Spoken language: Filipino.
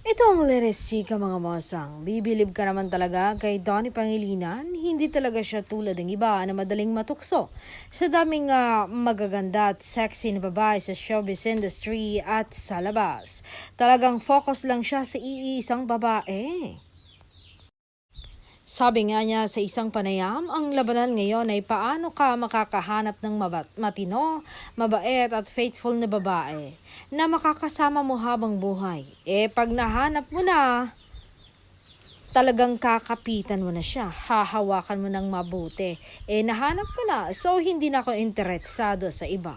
Ito ang Leres Chika mga mosang. Bibilib ka naman talaga kay Donnie Pangilinan. Hindi talaga siya tulad ng iba na madaling matukso. Sa daming magaganda at sexy na babae sa showbiz industry at sa labas. Talagang focus lang siya sa iisang babae. Sabi nga niya sa isang panayam, ang labanan ngayon ay paano ka makakahanap ng matino, mabait at faithful na babae na makakasama mo habang buhay. Pag nahanap mo na, talagang kakapitan mo na siya, hahawakan mo ng mabuti. Nahanap ko na, so hindi na ako interesado sa iba.